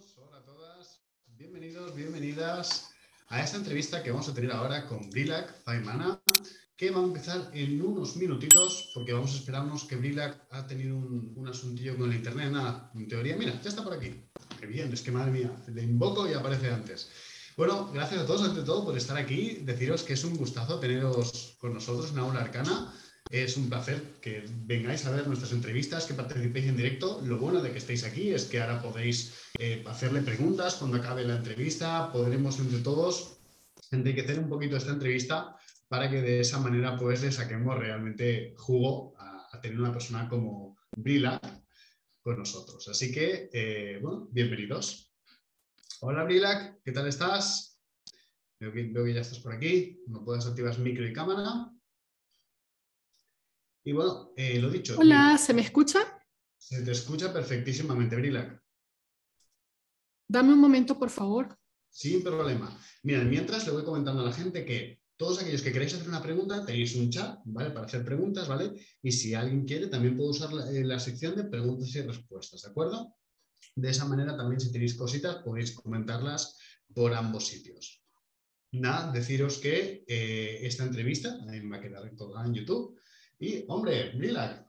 todos, hola a todas, bienvenidos, bienvenidas a esta entrevista que vamos a tener ahora con Brilac Faimana, que va a empezar en unos minutitos porque vamos a esperarnos que Brilac ha tenido un asuntillo con la internet, nada, en teoría, mira, ya está por aquí, qué bien, es que madre mía, le invoco y aparece antes. Bueno, gracias a todos, ante todo, por estar aquí, deciros que es un gustazo teneros con nosotros en Aula Arcana. Es un placer que vengáis a ver nuestras entrevistas, que participéis en directo. Lo bueno de que estéis aquí es que ahora podéis hacerle preguntas cuando acabe la entrevista. Podremos entre todos enriquecer un poquito esta entrevista para que de esa manera pues le saquemos realmente jugo a tener una persona como Brilac con nosotros. Así que, bueno, bienvenidos. Hola Brilac, ¿qué tal estás? Veo que ya estás por aquí. No puedes activar micro y cámara. Y bueno, lo dicho. Hola, mira, ¿se me escucha? se te escucha perfectísimamente, Brilac. Dame un momento, por favor. Sin problema. Mira, mientras le voy comentando a la gente que todos aquellos que queréis hacer una pregunta, tenéis un chat, ¿vale? Para hacer preguntas, ¿vale? Y si alguien quiere, también puede usar la sección de preguntas y respuestas, ¿de acuerdo? De esa manera también si tenéis cositas, podéis comentarlas por ambos sitios. Nada, deciros que esta entrevista también va a quedar colgada en YouTube. Y, hombre, Brilac,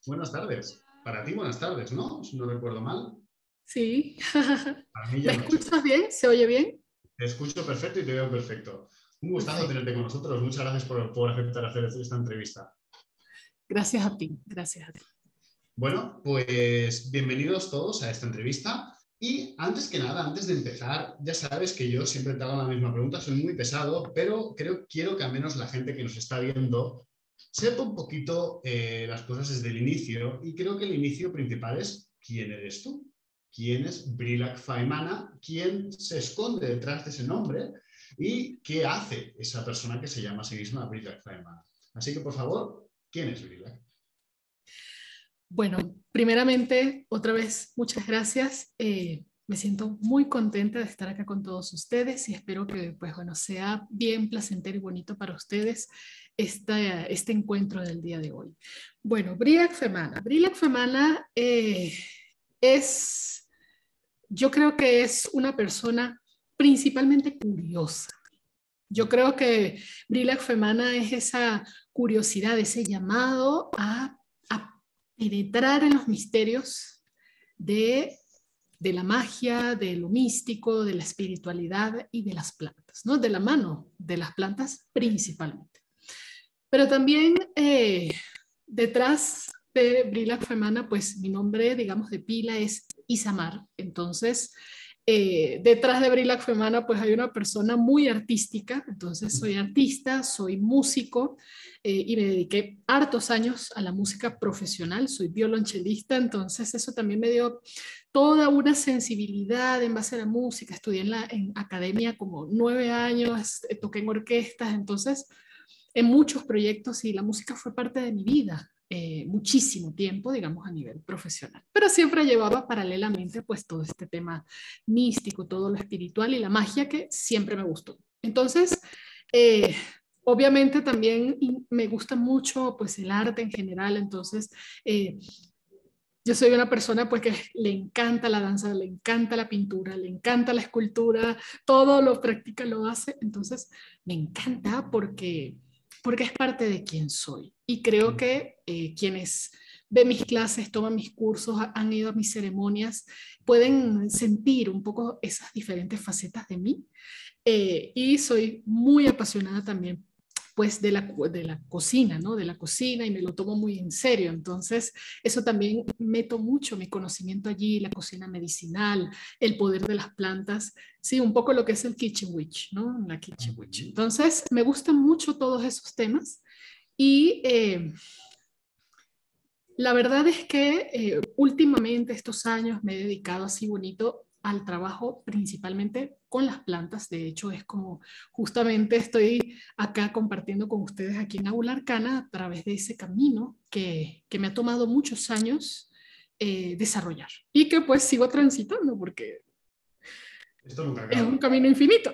buenas tardes. Para ti, buenas tardes, ¿no? Si no recuerdo mal. Sí. Para mí ¿Me ya noche. escuchas bien? ¿Se oye bien? Te escucho perfecto y te veo perfecto. Un gustazo Perfecto. tenerte con nosotros. Muchas gracias por aceptar hacer esta entrevista. Gracias a ti, gracias a ti. Bueno, pues bienvenidos todos a esta entrevista. Y antes que nada, antes de empezar, ya sabes que yo siempre te hago la misma pregunta, soy muy pesado, pero quiero que al menos la gente que nos está viendo sepa un poquito las cosas desde el inicio. Y creo que el inicio principal es ¿quién eres tú? ¿Quién es Brilac Faimana? ¿Quién se esconde detrás de ese nombre? ¿Y qué hace esa persona que se llama a sí misma Brilac Faimana? Así que, por favor, ¿quién es Brilac? Bueno, primeramente, otra vez, muchas gracias. Me siento muy contenta de estar acá con todos ustedes y espero que, pues bueno, sea bien placentero y bonito para ustedes este encuentro del día de hoy. Bueno, Brilac Faimana. Brilac Faimana yo creo que es una persona principalmente curiosa. Yo creo que Brilac Faimana es esa curiosidad, ese llamado a penetrar en los misterios de, de la magia, de lo místico, de la espiritualidad y de las plantas, ¿no? De la mano de las plantas principalmente. Pero también detrás de Brilac Faimana, pues mi nombre, digamos, de pila es Isamar. Entonces, detrás de Brilac Faimana, pues hay una persona muy artística. Entonces, soy artista, soy músico y me dediqué hartos años a la música profesional. Soy violonchelista, entonces eso también me dio toda una sensibilidad en base a la música. Estudié en academia como 9 años, toqué en orquestas, entonces en muchos proyectos y la música fue parte de mi vida. Muchísimo tiempo, digamos, a nivel profesional. Pero siempre llevaba paralelamente pues todo este tema místico, todo lo espiritual y la magia que siempre me gustó. Entonces, eh, obviamente también me gusta mucho pues el arte en general, entonces yo soy una persona pues que le encanta la danza, le encanta la pintura, le encanta la escultura, todo lo practica, lo hace, entonces me encanta porque es parte de quien soy. Y creo que quienes ven mis clases, toman mis cursos, han ido a mis ceremonias, pueden sentir un poco esas diferentes facetas de mí. Y soy muy apasionada también pues de la cocina, ¿no? De la cocina y me lo tomo muy en serio. Entonces, eso también meto mucho mi conocimiento allí, la cocina medicinal, el poder de las plantas, sí, un poco lo que es el Kitchen Witch, ¿no? La Kitchen Witch. Entonces, me gustan mucho todos esos temas y la verdad es que últimamente, estos años, me he dedicado así bonito al trabajo principalmente con las plantas. De hecho, es como justamente estoy acá compartiendo con ustedes aquí en Aula Arcana a través de ese camino que me ha tomado muchos años desarrollar y que pues sigo transitando porque Esto nunca es un acaba. camino infinito.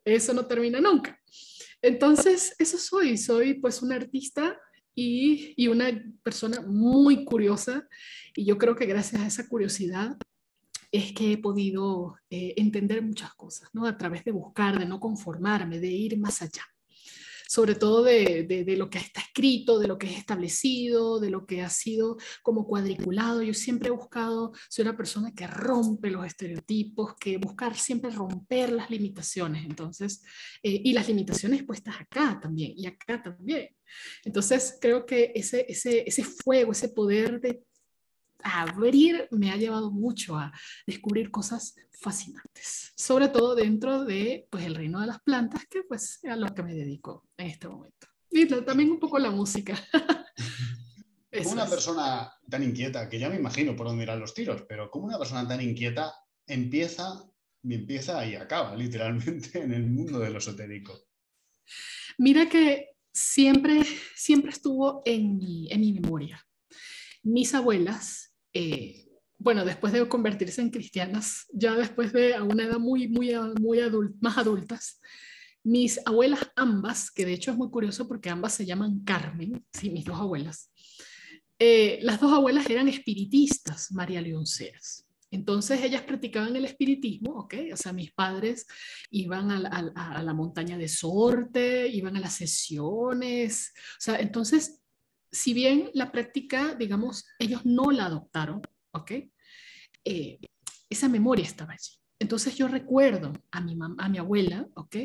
Eso no termina nunca. Entonces, eso soy pues una artista y una persona muy curiosa y yo creo que gracias a esa curiosidad es que he podido entender muchas cosas, ¿no? A través de buscar, de no conformarme, de ir más allá. Sobre todo de lo que está escrito, de lo que es establecido, de lo que ha sido como cuadriculado. Yo siempre he buscado, soy una persona que rompe los estereotipos, que buscar siempre romper las limitaciones, entonces, y las limitaciones puestas acá también, y acá también. Entonces, creo que ese fuego, ese poder de abrir me ha llevado mucho a descubrir cosas fascinantes, sobre todo dentro de pues, el reino de las plantas, que pues es a lo que me dedico en este momento. Y también un poco la música. Como Eso una es. persona tan inquieta, que ya me imagino por dónde irán los tiros, pero como una persona tan inquieta empieza y acaba literalmente en el mundo de lo esotérico. Mira que siempre estuvo en mi memoria. Mis abuelas, bueno, después de convertirse en cristianas, ya después de a una edad más adultas, mis abuelas ambas, que de hecho es muy curioso porque ambas se llaman Carmen, sí, mis dos abuelas, las dos abuelas eran espiritistas, María Leonceras. Entonces ellas practicaban el espiritismo, ¿ok? O sea, mis padres iban a la montaña de Sorte, iban a las sesiones, o sea, entonces, si bien la práctica, digamos, ellos no la adoptaron, ¿ok? Eh, esa memoria estaba allí. Entonces yo recuerdo a mi abuela, ¿ok?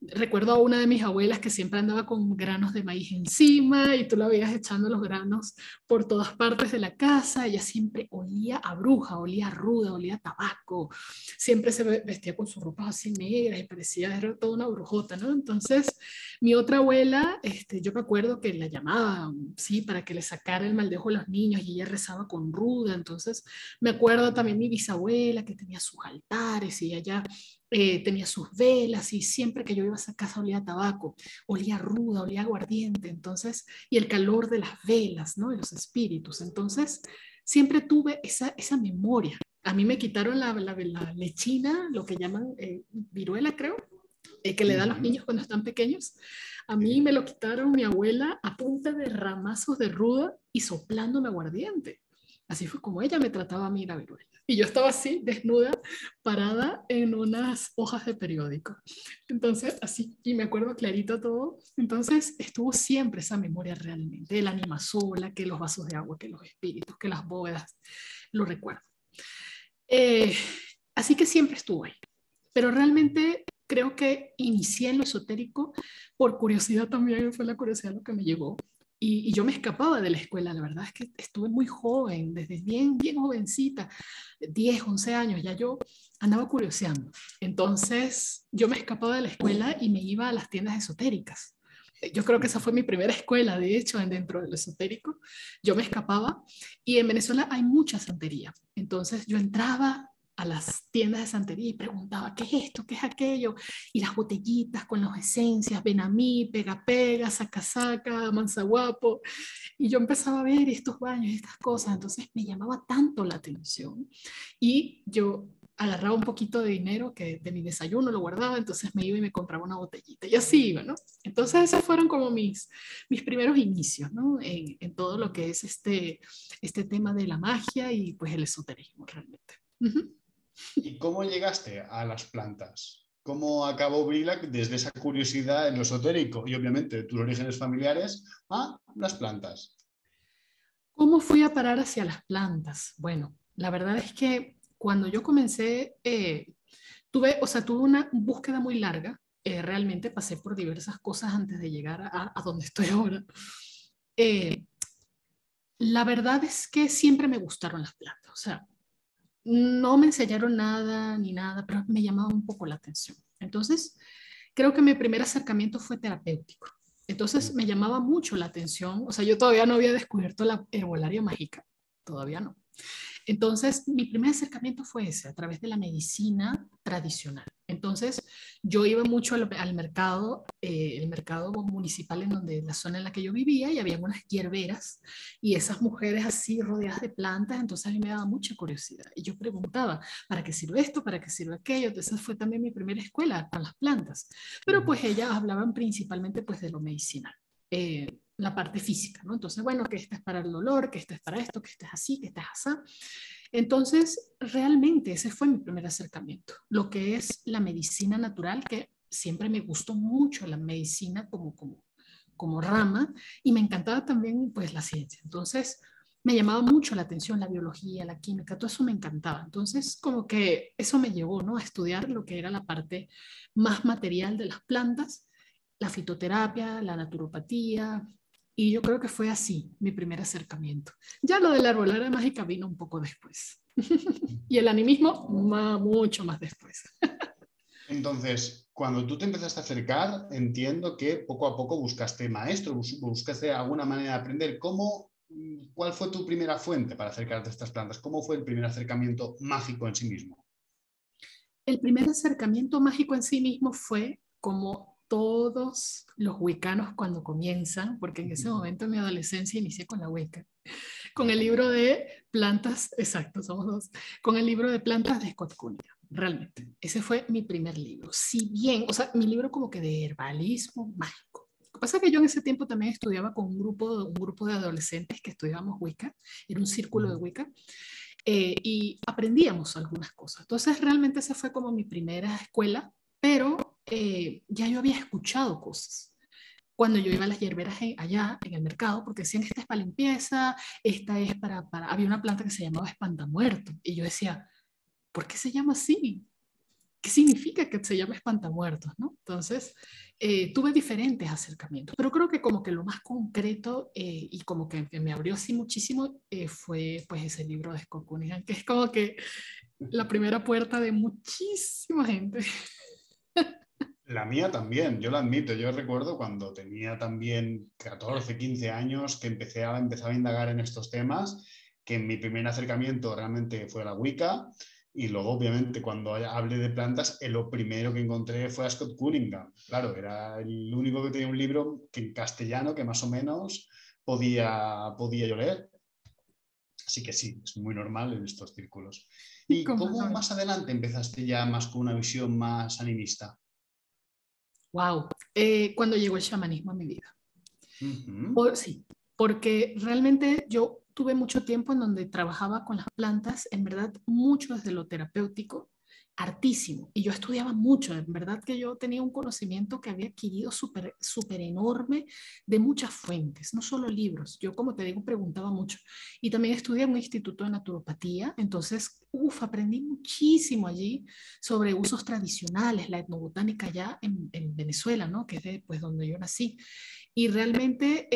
Recuerdo a una de mis abuelas que siempre andaba con granos de maíz encima y tú la veías echando los granos por todas partes de la casa. Ella siempre olía a bruja, olía a ruda, olía a tabaco. Siempre se vestía con sus ropas así negras y parecía era toda una brujota, ¿no? Entonces, mi otra abuela, yo me acuerdo que la llamaba, sí, para que le sacara el mal de ojo a los niños y ella rezaba con ruda. Entonces, me acuerdo también mi bisabuela que tenía sus altares y ella tenía sus velas y siempre que yo iba a esa casa olía a tabaco, olía a ruda, olía a aguardiente, entonces, y el calor de las velas, ¿no? De los espíritus. Entonces, siempre tuve esa memoria. A mí me quitaron la lechina, lo que llaman viruela, creo, que le da a los niños cuando están pequeños. A mí Sí. me lo quitaron mi abuela a punta de ramazos de ruda y soplándome aguardiente. Así fue como ella me trataba a mí la viruela. Y yo estaba así, desnuda, parada en unas hojas de periódico. Entonces, así, y me acuerdo clarito todo. Entonces, estuvo siempre esa memoria realmente, el ánima sola, que los vasos de agua, que los espíritus, que las bóvedas, lo recuerdo. Eh, así que siempre estuvo ahí. Pero realmente creo que inicié en lo esotérico por curiosidad también, fue la curiosidad lo que me llevó. Y yo me escapaba de la escuela, la verdad es que estuve muy joven, desde bien jovencita, 10 11 años, ya yo andaba curioseando. Entonces yo me escapaba de la escuela y me iba a las tiendas esotéricas. Yo creo que esa fue mi primera escuela, de hecho, dentro del esotérico. Yo me escapaba y en Venezuela hay mucha santería. Entonces yo entraba a las tiendas de santería y preguntaba, ¿qué es esto? ¿Qué es aquello? Y las botellitas con las esencias, ven a mí, pega, pega, saca, saca, mansa guapo. Y yo empezaba a ver estos baños, estas cosas, entonces me llamaba tanto la atención. Y yo agarraba un poquito de dinero que de mi desayuno lo guardaba, entonces me iba y me compraba una botellita y así iba, ¿no? Entonces esos fueron como mis primeros inicios, ¿no? En todo lo que es este tema de la magia y pues el esoterismo realmente. Uh -huh. ¿Y cómo llegaste a las plantas? ¿Cómo acabó Brilac desde esa curiosidad en lo esotérico y obviamente tus orígenes familiares a las plantas? ¿Cómo fui a parar hacia las plantas? Bueno, la verdad es que cuando yo comencé, tuve una búsqueda muy larga. Realmente pasé por diversas cosas antes de llegar a donde estoy ahora. Eh, la verdad es que siempre me gustaron las plantas. O sea, no me enseñaron nada ni nada, pero me llamaba un poco la atención. Entonces, creo que mi primer acercamiento fue terapéutico. Entonces me llamaba mucho la atención, o sea, yo todavía no había descubierto la herbolaria mágica, todavía no. Entonces, mi primer acercamiento fue ese, a través de la medicina tradicional. Entonces, yo iba mucho al mercado, el mercado municipal en donde, la zona en la que yo vivía, y había unas hierberas, y esas mujeres así rodeadas de plantas, entonces a mí me daba mucha curiosidad. Y yo preguntaba, ¿para qué sirve esto? ¿Para qué sirve aquello? Entonces fue también mi primera escuela con las plantas. Pero pues ellas hablaban principalmente pues de lo medicinal. La parte física, ¿no? Entonces, bueno, que esta es para el dolor, que esta es para esto, que esta es así, que esta es así. Entonces, realmente ese fue mi primer acercamiento, lo que es la medicina natural, que siempre me gustó mucho la medicina como rama y me encantaba también pues la ciencia. Entonces, me llamaba mucho la atención la biología, la química, todo eso me encantaba. Entonces, como que eso me llevó, ¿no?, a estudiar lo que era la parte más material de las plantas, la fitoterapia, la naturopatía, y yo creo que fue así mi primer acercamiento. Ya lo de la arbolera mágica vino un poco después. Y el animismo, mucho más después. Entonces, cuando tú te empezaste a acercar, entiendo que poco a poco buscaste maestro, buscaste alguna manera de aprender. ¿Cuál fue tu primera fuente para acercarte a estas plantas? ¿Cómo fue el primer acercamiento mágico en sí mismo? El primer acercamiento mágico en sí mismo fue como todos los wicanos cuando comienzan, porque en ese momento en mi adolescencia inicié con la Wicca, con el libro de plantas, exacto, somos dos, con el libro de plantas de Scott Cunningham, realmente. Ese fue mi primer libro. Si bien, o sea, mi libro como que de herbalismo mágico. Lo que pasa es que yo en ese tiempo también estudiaba con un grupo de adolescentes que estudiábamos Wicca, era un círculo de Wicca, y aprendíamos algunas cosas. Entonces, realmente esa fue como mi primera escuela, pero ya yo había escuchado cosas cuando yo iba a las hierberas allá en el mercado, porque decían, esta es para limpieza, esta es Había una planta que se llamaba espantamuerto, y yo decía, ¿por qué se llama así? ¿Qué significa que se llama espantamuertos, no? Entonces, tuve diferentes acercamientos, pero creo que como que lo más concreto y como que me abrió así muchísimo fue pues ese libro de Scott Cunningham, que es como que la primera puerta de muchísima gente. La mía también, yo lo admito. Yo recuerdo cuando tenía también 14, 15 años que empezaba a indagar en estos temas, que mi primer acercamiento realmente fue la Wicca y luego obviamente cuando hablé de plantas, lo primero que encontré fue a Scott Cunningham. Claro, era el único que tenía un libro que en castellano que más o menos podía yo leer. Así que sí, es muy normal en estos círculos. ¿Y cómo más adelante empezaste ya más con una visión más animista? Wow, cuando llegó el chamanismo a mi vida. Uh-huh. Sí, porque realmente yo tuve mucho tiempo en donde trabajaba con las plantas, en verdad mucho desde lo terapéutico, hartísimo. Y yo estudiaba mucho, en verdad que yo tenía un conocimiento que había adquirido súper, súper enorme de muchas fuentes, no solo libros. Yo, como te digo, preguntaba mucho. Y también estudié en un instituto de naturopatía, entonces, aprendí muchísimo allí sobre usos tradicionales, la etnobotánica ya en Venezuela, ¿no? Que es pues, donde yo nací. Y realmente,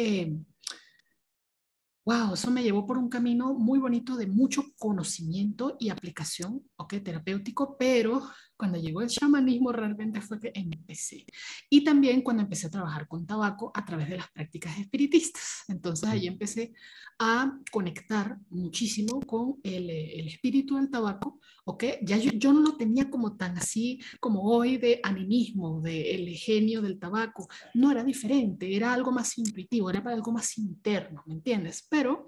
wow, eso me llevó por un camino muy bonito de mucho conocimiento y aplicación, ok, terapéutico, pero cuando llegó el chamanismo realmente fue que empecé. Y también cuando empecé a trabajar con tabaco a través de las prácticas espiritistas. Entonces ahí empecé a conectar muchísimo con el espíritu del tabaco, ok. Ya yo no lo tenía como tan así como hoy de animismo, del genio del tabaco. No era diferente, era algo más intuitivo, era para algo más interno, ¿me entiendes? Pero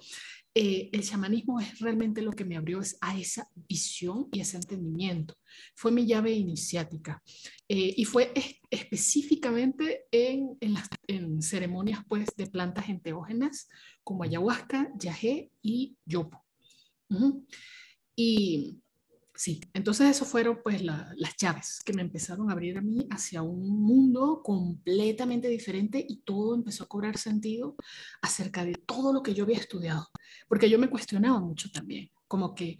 el chamanismo es realmente lo que me abrió a esa visión y ese entendimiento. Fue mi llave iniciática y fue específicamente en ceremonias pues, de plantas enteógenas como ayahuasca, yagé y yopo. Y sí, entonces eso fueron pues las llaves que me empezaron a abrir a mí hacia un mundo completamente diferente y todo empezó a cobrar sentido acerca de todo lo que yo había estudiado, porque yo me cuestionaba mucho también, como que,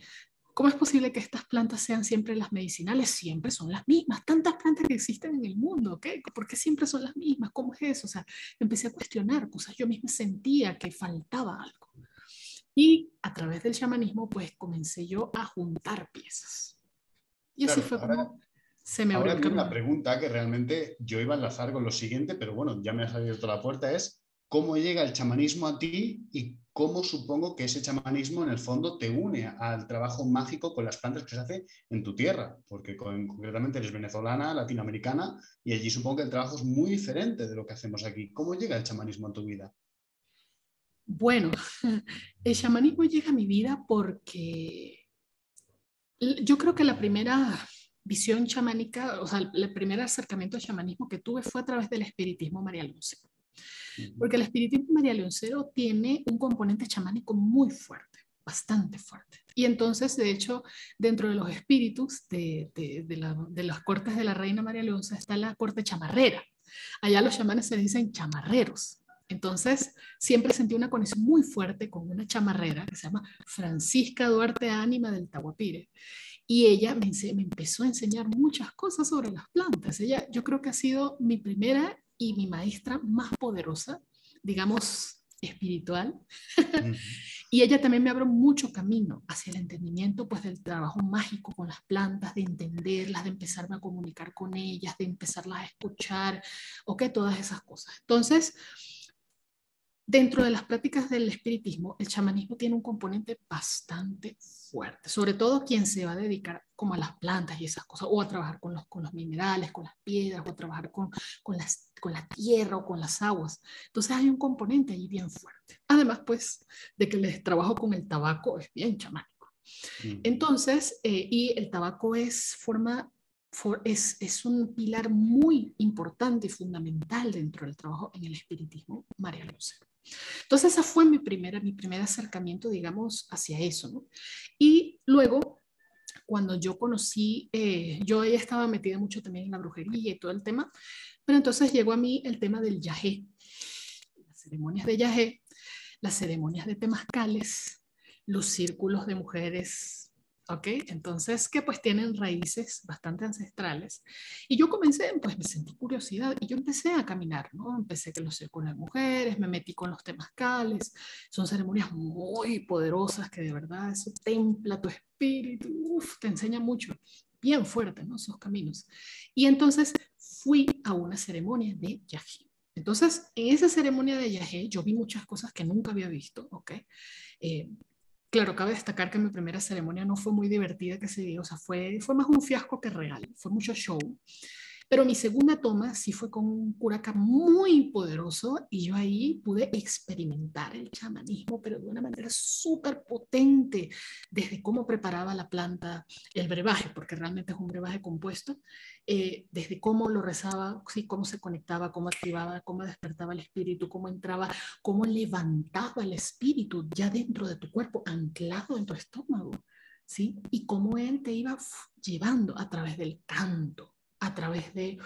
¿cómo es posible que estas plantas sean siempre las medicinales? Siempre son las mismas, tantas plantas que existen en el mundo, ¿ok? ¿Por qué siempre son las mismas? ¿Cómo es eso? O sea, empecé a cuestionar cosas, yo misma sentía que faltaba algo. Y a través del chamanismo, pues comencé yo a juntar piezas. Y así Claro, fue como se me abrió ahora el viene una camino. pregunta que realmente yo iba a enlazar con lo siguiente, pero bueno, ya me has abierto la puerta, es cómo llega el chamanismo a ti y cómo supongo que ese chamanismo en el fondo te une al trabajo mágico con las plantas que se hace en tu tierra, porque concretamente eres venezolana, latinoamericana, y allí supongo que el trabajo es muy diferente de lo que hacemos aquí. ¿Cómo llega el chamanismo a tu vida? Bueno, el chamanismo llega a mi vida porque yo creo que la primera visión chamánica, o sea, el primer acercamiento al chamanismo que tuve fue a través del espiritismo marialoncero. Uh-huh. Porque el espiritismo marialoncero tiene un componente chamánico muy fuerte. bastante fuerte. Y entonces, de hecho, dentro de los espíritus de las cortes de la reina María Leonza está la corte chamarrera. Allá los chamanes se dicen chamarreros. Entonces, siempre sentí una conexión muy fuerte con una chamarrera que se llama Francisca Duarte Ánima del Tahuapire. Y ella me empezó a enseñar muchas cosas sobre las plantas. Ella, yo creo que ha sido mi primera y mi maestra más poderosa, digamos, espiritual. Y ella también me abrió mucho camino hacia el entendimiento, pues, del trabajo mágico con las plantas, de entenderlas, de empezarme a comunicar con ellas, de empezarlas a escuchar, ok, todas esas cosas. Entonces, dentro de las prácticas del espiritismo, el chamanismo tiene un componente bastante fuerte, sobre todo quien se va a dedicar como a las plantas y esas cosas, o a trabajar con los minerales, con las piedras, o a trabajar con la tierra o con las aguas. Entonces hay un componente ahí bien fuerte. Además, pues, de que el trabajo con el tabaco es bien chamánico. Entonces, y el tabaco es un pilar muy importante y fundamental dentro del trabajo en el espiritismo María Luce. Entonces, esa fue mi primer acercamiento, digamos, hacia eso, ¿no? Y luego, cuando yo conocí, yo ya estaba metida mucho también en la brujería y todo el tema, pero entonces llegó a mí el tema del yagé, las ceremonias de yagé, las ceremonias de temazcales, los círculos de mujeres, ¿ok? Entonces, que pues tienen raíces bastante ancestrales. Y yo comencé, pues me sentí curiosidad y yo empecé a caminar, ¿no? Empecé con los círculos de mujeres, me metí con los temazcales. Son ceremonias muy poderosas que de verdad eso templa tu espíritu, uf, te enseña mucho. Bien fuerte, ¿no? Esos caminos. Y entonces fui a una ceremonia de yagé. Entonces, en esa ceremonia de yagé yo vi muchas cosas que nunca había visto, ¿ok? Claro, cabe destacar que mi primera ceremonia no fue muy divertida, que se diga, o sea, fue más un fiasco que real, fue mucho show. Pero mi segunda toma sí fue con un curaca muy poderoso y yo ahí pude experimentar el chamanismo, pero de una manera súper potente, desde cómo preparaba la planta, el brebaje, porque realmente es un brebaje compuesto, desde cómo lo rezaba, sí, cómo se conectaba, cómo activaba, cómo despertaba el espíritu, cómo entraba, cómo levantaba el espíritu ya dentro de tu cuerpo, anclado en tu estómago, ¿sí? Y cómo él te iba llevando a través del canto, a través de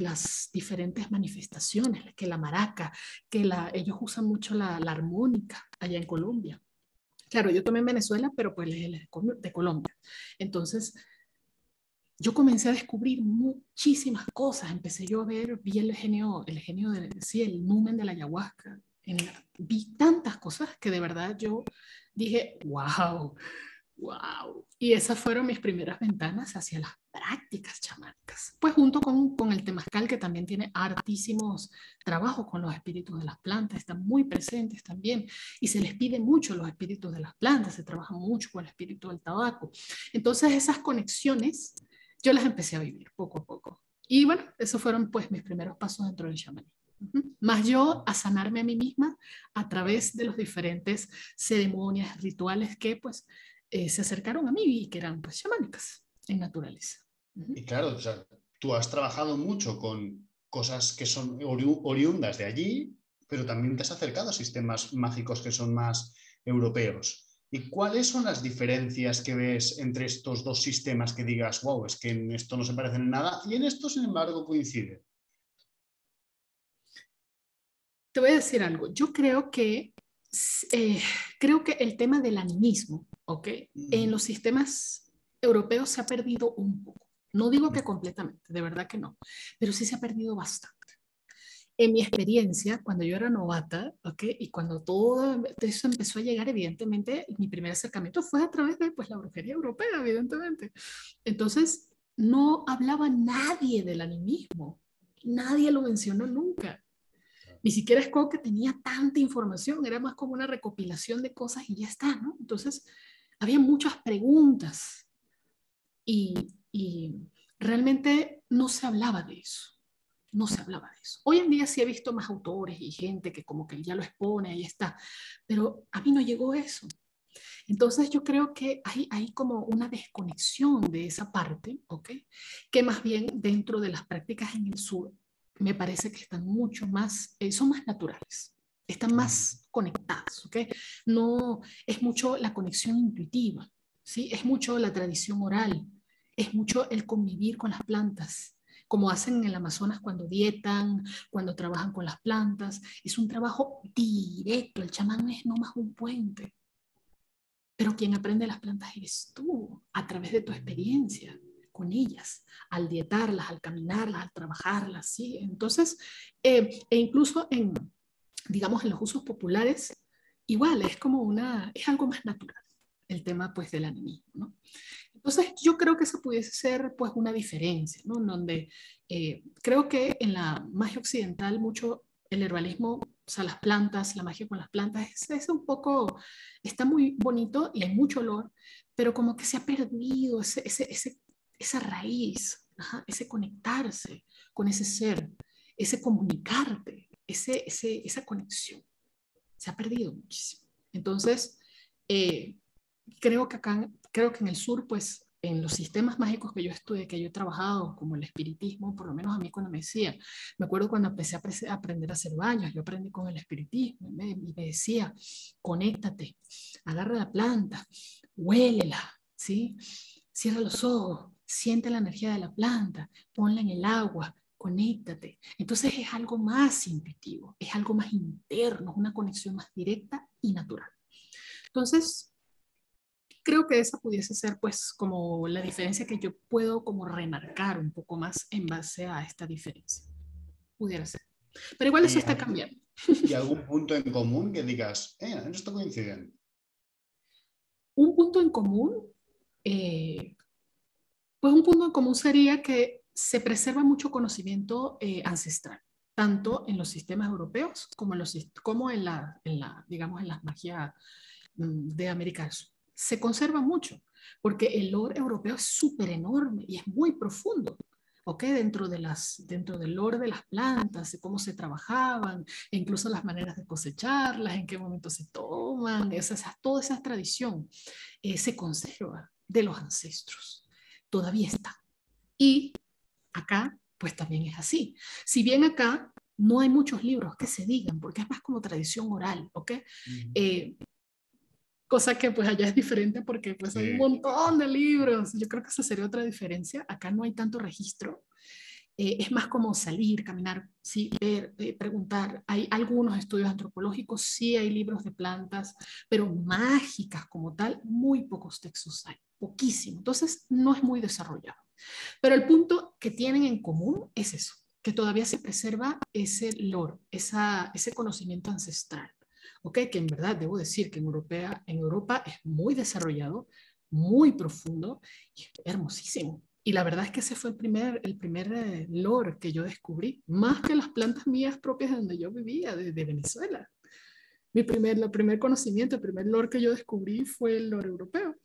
las diferentes manifestaciones, que la maraca, ellos usan mucho la armónica allá en Colombia. Claro, yo tomé en Venezuela, pero pues él es de Colombia. Entonces, yo comencé a descubrir muchísimas cosas. Empecé yo a ver, vi sí, el numen de la ayahuasca. Vi tantas cosas que de verdad yo dije, wow, wow. Y esas fueron mis primeras ventanas hacia las prácticas chamánicas. Pues junto con el temazcal, que también tiene hartísimos trabajos con los espíritus de las plantas, están muy presentes también. Y se les pide mucho los espíritus de las plantas, se trabaja mucho con el espíritu del tabaco. Entonces esas conexiones yo las empecé a vivir poco a poco. Y bueno, esos fueron pues mis primeros pasos dentro del chamanismo. Más yo a sanarme a mí misma a través de los diferentes ceremonias, rituales que pues se acercaron a mí y que eran pues chamánicas en naturaleza. Y claro, o sea, tú has trabajado mucho con cosas que son oriundas de allí, pero también te has acercado a sistemas mágicos que son más europeos. ¿Y cuáles son las diferencias que ves entre estos dos sistemas que digas, wow, es que en esto no se parecen en nada y en esto, sin embargo, coinciden? Te voy a decir algo. Yo creo que el tema del animismo, ¿ok? En los sistemas europeos se ha perdido un poco. No digo que completamente, de verdad que no, pero sí se ha perdido bastante. En mi experiencia, cuando yo era novata, ¿ok? Y cuando todo eso empezó a llegar, evidentemente, mi primer acercamiento fue a través de pues, la brujería europea, evidentemente. Entonces, no hablaba nadie del animismo. Nadie lo mencionó nunca. Ni siquiera es como que tenía tanta información, era más como una recopilación de cosas y ya está, ¿no? Entonces, había muchas preguntas y, y realmente no se hablaba de eso. No se hablaba de eso. Hoy en día sí he visto más autores y gente que como que ya lo expone, ahí está, pero a mí no llegó eso. Entonces yo creo que hay como una desconexión de esa parte, ¿ok? Que más bien dentro de las prácticas en el sur me parece que están mucho más, son más naturales. están más conectadas, ¿ok? No, es mucho la conexión intuitiva, ¿sí? Es mucho la tradición oral, es mucho el convivir con las plantas, como hacen en el Amazonas cuando dietan, cuando trabajan con las plantas. Es un trabajo directo, el chamán es nomás un puente, pero quien aprende las plantas eres tú, a través de tu experiencia con ellas, al dietarlas, al caminarlas, al trabajarlas, ¿sí? Entonces, e incluso en, digamos, en los usos populares, igual es como es algo más natural, el tema pues del animismo, ¿no? Entonces, yo creo que eso pudiese ser pues una diferencia, ¿no? En donde creo que en la magia occidental mucho el herbalismo, o sea, las plantas, la magia con las plantas, es un poco, está muy bonito y hay mucho olor, pero como que se ha perdido esa raíz, ajá, ese conectarse con ese ser, ese comunicarte, esa conexión. Se ha perdido muchísimo. Entonces, eh, creo que en el sur, pues, en los sistemas mágicos que yo estudié, que yo he trabajado, como el espiritismo, por lo menos a mí cuando me decía, me acuerdo cuando empecé a aprender a hacer baños, yo aprendí con el espiritismo y me decía, conéctate, agarra la planta, huélela, ¿sí? Cierra los ojos, siente la energía de la planta, ponla en el agua, conéctate. Entonces es algo más intuitivo, es algo más interno, una conexión más directa y natural. Entonces, creo que esa pudiese ser pues como la diferencia que yo puedo como remarcar un poco más en base a esta diferencia. Pudiera ser. Pero igual eso ¿Y, está cambiando. y algún punto en común que digas, en esto coinciden? Un punto en común, eh, pues un punto en común sería que se preserva mucho conocimiento ancestral, tanto en los sistemas europeos como como digamos, en las magias de América del Sur. Se conserva mucho, porque el lore europeo es súper enorme y es muy profundo. ¿Ok? Dentro del lore de las plantas, de cómo se trabajaban, e incluso las maneras de cosecharlas, en qué momento se toman, toda esa tradición se conserva de los ancestros. Todavía está. Y acá, pues también es así. Si bien acá no hay muchos libros que se digan, porque es más como tradición oral, ¿ok? Cosa que pues allá es diferente porque pues hay un Sí. montón de libros. Yo creo que esa sería otra diferencia. Acá no hay tanto registro. Es más como salir, caminar, sí, ver, preguntar. Hay algunos estudios antropológicos, sí hay libros de plantas, pero mágicas como tal, muy pocos textos hay, poquísimo. Entonces no es muy desarrollado. Pero el punto que tienen en común es eso, que todavía se preserva ese lore, ese conocimiento ancestral. ¿Ok? Que en verdad debo decir que en Europa es muy desarrollado, muy profundo y hermosísimo. Y la verdad es que ese fue el primer lore que yo descubrí, más que las plantas mías propias de donde yo vivía, de Venezuela. El primer conocimiento, el primer lore que yo descubrí fue el lore europeo.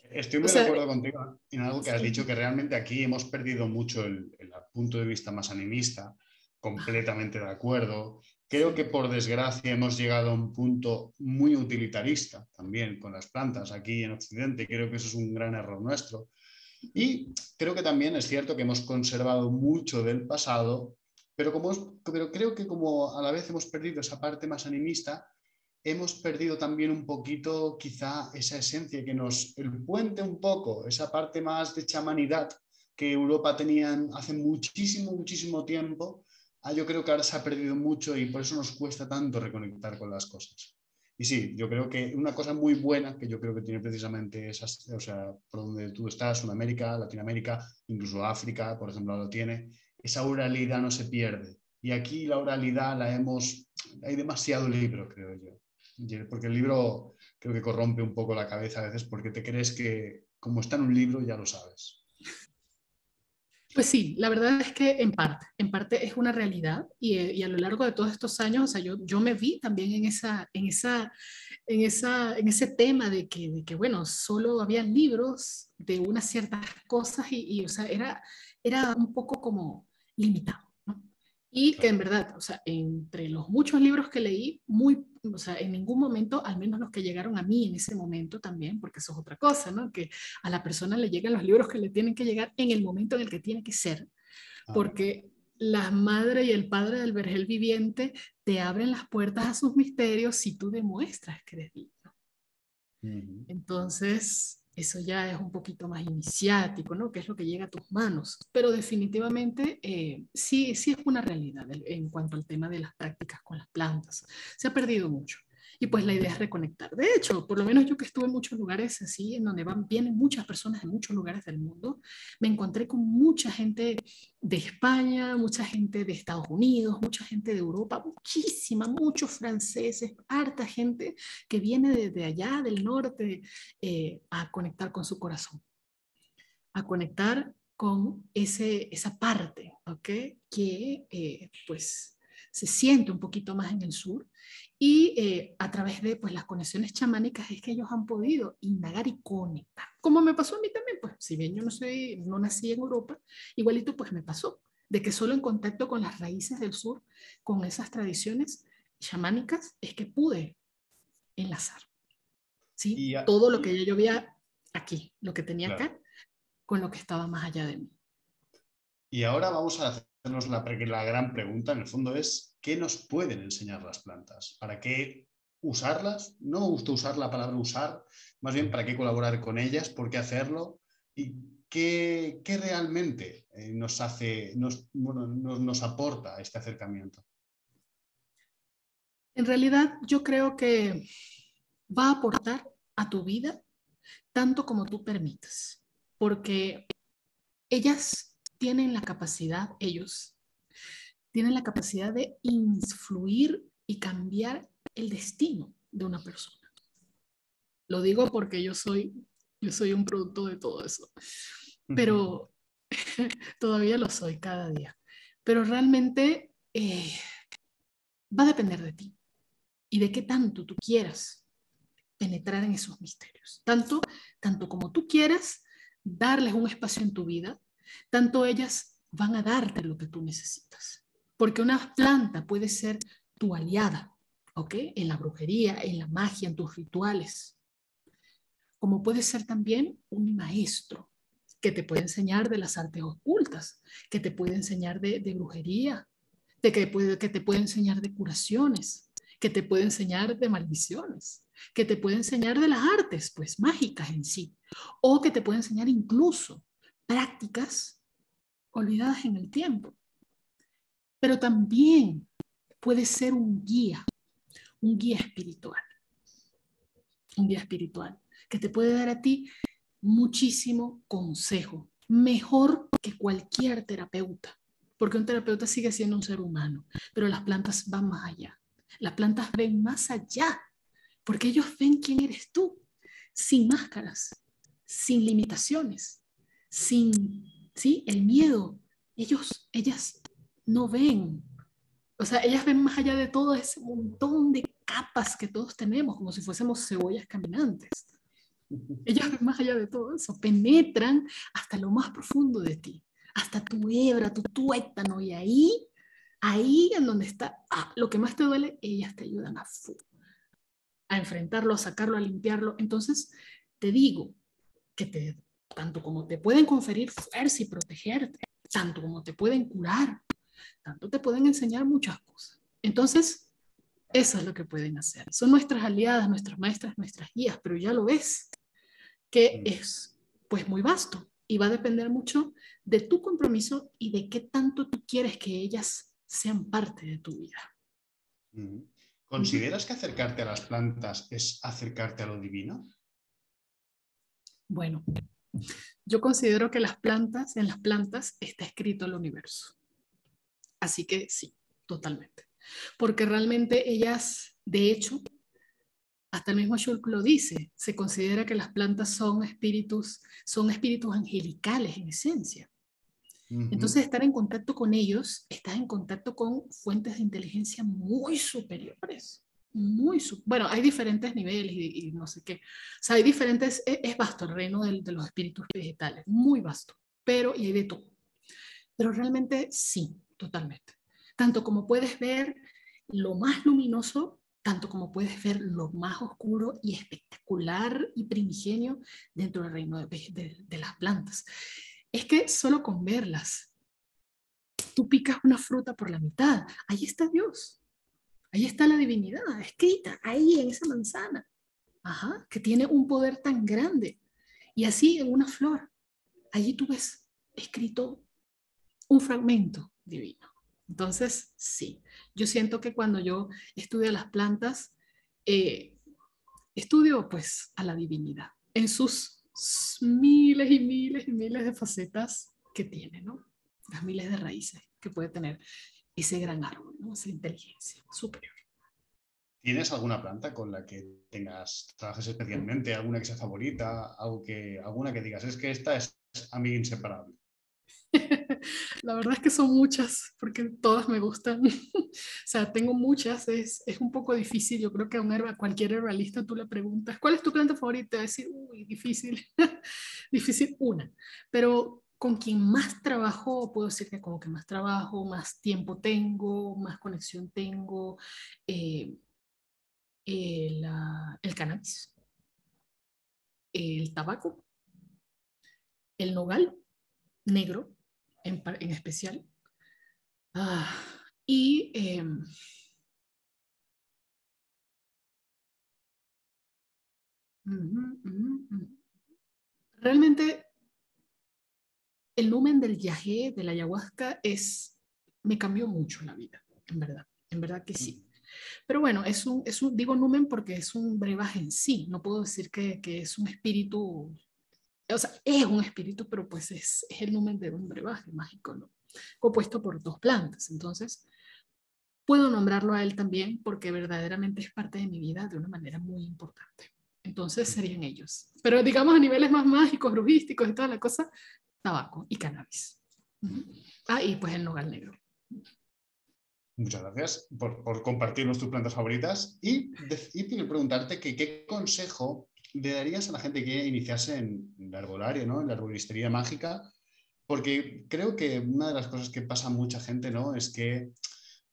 Estoy O muy de sea, acuerdo contigo en algo que has sí. dicho, que realmente aquí hemos perdido mucho el punto de vista más animista, completamente de acuerdo. Creo que Sí. por desgracia hemos llegado a un punto muy utilitarista también con las plantas aquí en Occidente. Creo que eso es un gran error nuestro. Y creo que también es cierto que hemos conservado mucho del pasado, pero creo que como a la vez hemos perdido esa parte más animista, hemos perdido también un poquito quizá esa esencia que el puente un poco, esa parte más de chamanidad que Europa tenía hace muchísimo, muchísimo tiempo. Yo creo que ahora se ha perdido mucho y por eso nos cuesta tanto reconectar con las cosas. Y sí, yo creo que una cosa muy buena que yo creo que tiene precisamente esas, o sea, por donde tú estás, Sudamérica, Latinoamérica, incluso África, por ejemplo, lo tiene, esa oralidad no se pierde. Y aquí la oralidad hay demasiado libro, creo yo. Porque el libro creo que corrompe un poco la cabeza a veces porque te crees que como está en un libro ya lo sabes. Pues sí, la verdad es que en parte es una realidad y a lo largo de todos estos años, o sea, yo me vi también en ese tema de que, bueno, solo había libros de unas ciertas cosas o sea, era un poco como limitado, ¿no? Y que en verdad, o sea, entre los muchos libros que leí, o sea, en ningún momento, al menos los que llegaron a mí en ese momento también, porque eso es otra cosa, ¿no? Que a la persona le llegan los libros que le tienen que llegar en el momento en el que tiene que ser, Ah, porque la madre y el padre del vergel viviente te abren las puertas a sus misterios si tú demuestras que eres digno. Entonces, eso ya es un poquito más iniciático, ¿no? Que es lo que llega a tus manos. Pero definitivamente sí, sí es una realidad en cuanto al tema de las prácticas con las plantas. Se ha perdido mucho. Y pues la idea es reconectar. De hecho, por lo menos yo que estuve en muchos lugares así, en donde vienen muchas personas de muchos lugares del mundo, me encontré con mucha gente de España, mucha gente de Estados Unidos, mucha gente de Europa, muchísima, muchos franceses, harta gente que viene desde allá del norte a conectar con su corazón, a conectar con esa parte, ¿ok? Que pues se siente un poquito más en el sur y a través de pues las conexiones chamánicas es que ellos han podido indagar y conectar. Como me pasó a mí también, pues si bien yo no nací en Europa, igualito pues me pasó, de que solo en contacto con las raíces del sur, con esas tradiciones chamánicas, es que pude enlazar, ¿sí? Y, Todo lo que yo veía aquí, lo que tenía claro. acá, con lo que estaba más allá de mí. Y ahora vamos a hacernos la gran pregunta, en el fondo es, ¿qué nos pueden enseñar las plantas? ¿Para qué usarlas? No me gusta usar la palabra usar, más bien para qué colaborar con ellas, por qué hacerlo y qué realmente nos aporta este acercamiento. En realidad, yo creo que va a aportar a tu vida tanto como tú permitas, porque ellos tienen la capacidad de influir y cambiar el destino de una persona. Lo digo porque yo soy un producto de todo eso, pero todavía lo soy cada día. Pero realmente va a depender de ti y de qué tanto tú quieras penetrar en esos misterios. Tanto como tú quieras darles un espacio en tu vida, tanto ellas van a darte lo que tú necesitas. Porque una planta puede ser tu aliada, ¿ok? En la brujería, en la magia, en tus rituales. Como puede ser también un maestro que te puede enseñar de las artes ocultas, que te puede enseñar de brujería, que te puede enseñar de curaciones, que te puede enseñar de maldiciones, que te puede enseñar de las artes, pues mágicas en sí, o que te puede enseñar incluso prácticas olvidadas en el tiempo. Pero también puede ser un guía espiritual, un guía espiritual, que te puede dar a ti muchísimo consejo, mejor que cualquier terapeuta, porque un terapeuta sigue siendo un ser humano, pero las plantas van más allá. Las plantas ven más allá, porque ellos ven quién eres tú, sin máscaras, sin limitaciones, sin, ¿sí? El miedo. Ellas no ven. O sea, ellas ven más allá de todo ese montón de capas que todos tenemos, como si fuésemos cebollas caminantes. Ellas ven más allá de todo eso, penetran hasta lo más profundo de ti, hasta tu hebra, tu tuétano, y ahí en donde está lo que más te duele, ellas te ayudan a enfrentarlo, a sacarlo, a limpiarlo. Entonces, te digo que tanto como te pueden conferir fuerza y protegerte, tanto como te pueden curar, tanto te pueden enseñar muchas cosas. Entonces, eso es lo que pueden hacer. Son nuestras aliadas, nuestras maestras, nuestras guías, pero ya lo ves, que es pues muy vasto y va a depender mucho de tu compromiso y de qué tanto tú quieres que ellas sean parte de tu vida. ¿Consideras que acercarte a las plantas es acercarte a lo divino? Bueno, yo considero que en las plantas está escrito el universo. Así que sí, totalmente. Porque realmente ellas, de hecho, hasta el mismo Shulk lo dice, se considera que las plantas son espíritus angelicales en esencia. Entonces, estar en contacto con ellos, estás en contacto con fuentes de inteligencia muy superiores. Bueno, hay diferentes niveles y no sé qué. O sea, hay diferentes, es vasto el reino de los espíritus vegetales, muy vasto, pero y hay de todo. Pero realmente sí, totalmente. Tanto como puedes ver lo más luminoso, tanto como puedes ver lo más oscuro y espectacular y primigenio dentro del reino de las plantas. Es que solo con verlas, tú picas una fruta por la mitad, ahí está Dios. Ahí está la divinidad, escrita, ahí en esa manzana. Ajá, que tiene un poder tan grande. Y así en una flor, allí tú ves escrito un fragmento divino. Entonces, sí, yo siento que cuando yo estudio las plantas, eh, estudio pues a la divinidad en sus miles y miles y miles de facetas que tiene, ¿no? Las miles de raíces que puede tener ese gran árbol, ¿no? Esa inteligencia superior. ¿Tienes alguna planta con la que trabajes especialmente? ¿Alguna que sea favorita? ¿Alguna que digas, es que esta es a mí inseparable? La verdad es que son muchas, porque todas me gustan. O sea, tengo muchas, es un poco difícil. Yo creo que a cualquier herbalista tú le preguntas, ¿cuál es tu planta favorita? Va a decir, uy, difícil, difícil una. Pero con quien más trabajo, puedo decir que como que más trabajo, más tiempo tengo, más conexión tengo, eh, el cannabis, el tabaco, el nogal negro en especial. Ah, y realmente el numen del yagé, de la ayahuasca, me cambió mucho la vida, en verdad que sí. Pero bueno, digo numen porque es un brebaje en sí, no puedo decir que es un espíritu, o sea, es un espíritu, pero pues es el numen de un brebaje mágico, ¿no? Compuesto por dos plantas. Entonces, puedo nombrarlo a él también porque verdaderamente es parte de mi vida de una manera muy importante. Entonces serían ellos. Pero digamos a niveles más mágicos, brujísticos y toda la cosa, tabaco y cannabis. Ah, y pues el nogal negro. Muchas gracias por compartirnos tus plantas favoritas y preguntarte que, qué consejo le darías a la gente que quiere iniciarse en la herbolaria, ¿no? En la herboristería mágica, porque creo que una de las cosas que pasa a mucha gente, ¿no? Es que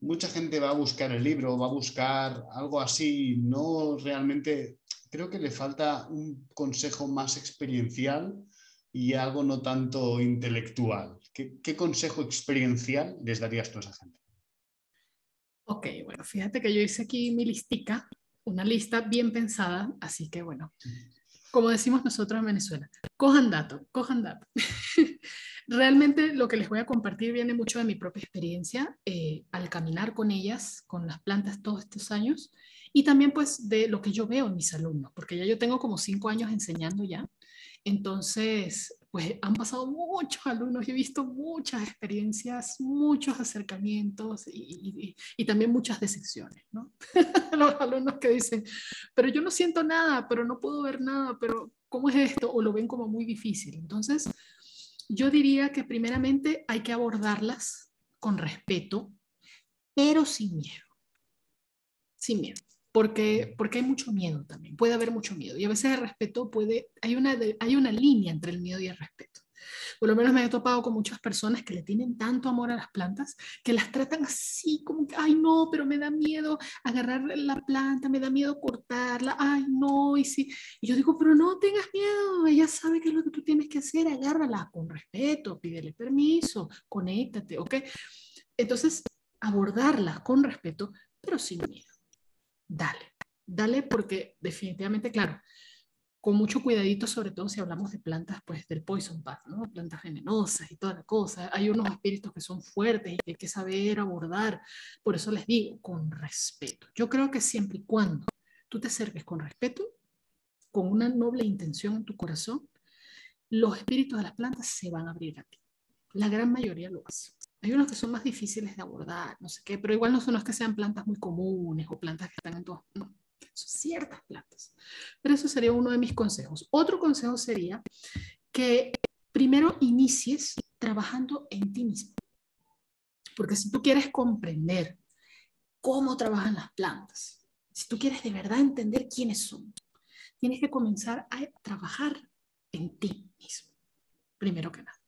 mucha gente va a buscar el libro, va a buscar algo así, no realmente, creo que le falta un consejo más experiencial y algo no tanto intelectual. ¿Qué consejo experiencial les darías tú a esa gente? Ok, bueno, fíjate que yo hice aquí mi listica, una lista bien pensada, así que bueno, como decimos nosotros en Venezuela, cojan dato, cojan dato. Realmente lo que les voy a compartir viene mucho de mi propia experiencia al caminar con ellas, con las plantas todos estos años, y también pues de lo que yo veo en mis alumnos, porque ya yo tengo como 5 años enseñando ya, entonces pues han pasado muchos alumnos y he visto muchas experiencias, muchos acercamientos y también muchas decepciones, ¿no? Los alumnos que dicen, pero yo no siento nada, pero no puedo ver nada, pero ¿cómo es esto? O lo ven como muy difícil. Entonces, yo diría que primeramente hay que abordarlas con respeto, pero sin miedo, sin miedo. Porque hay mucho miedo también, puede haber mucho miedo. Y a veces el respeto hay una línea entre el miedo y el respeto. Por lo menos me he topado con muchas personas que le tienen tanto amor a las plantas que las tratan así como que, ay no, pero me da miedo agarrar la planta, me da miedo cortarla, ay no, y sí. Y yo digo, pero no tengas miedo, ella sabe qué es lo que tú tienes que hacer, agárrala con respeto, pídele permiso, conéctate, ¿ok? Entonces, abordarlas con respeto, pero sin miedo. Dale, dale porque definitivamente, claro, con mucho cuidadito, sobre todo si hablamos de plantas, pues del poison path, ¿no? Plantas venenosas y toda la cosa. Hay unos espíritus que son fuertes y que hay que saber abordar. Por eso les digo, con respeto. Yo creo que siempre y cuando tú te acerques con respeto, con una noble intención en tu corazón, los espíritus de las plantas se van a abrir a ti. La gran mayoría lo hace. Hay unos que son más difíciles de abordar, no sé qué, pero igual no son los que sean plantas muy comunes o plantas que están en todos. No, son ciertas plantas. Pero eso sería uno de mis consejos. Otro consejo sería que primero inicies trabajando en ti mismo. Porque si tú quieres comprender cómo trabajan las plantas, si tú quieres de verdad entender quiénes son, tienes que comenzar a trabajar en ti mismo, primero que nada.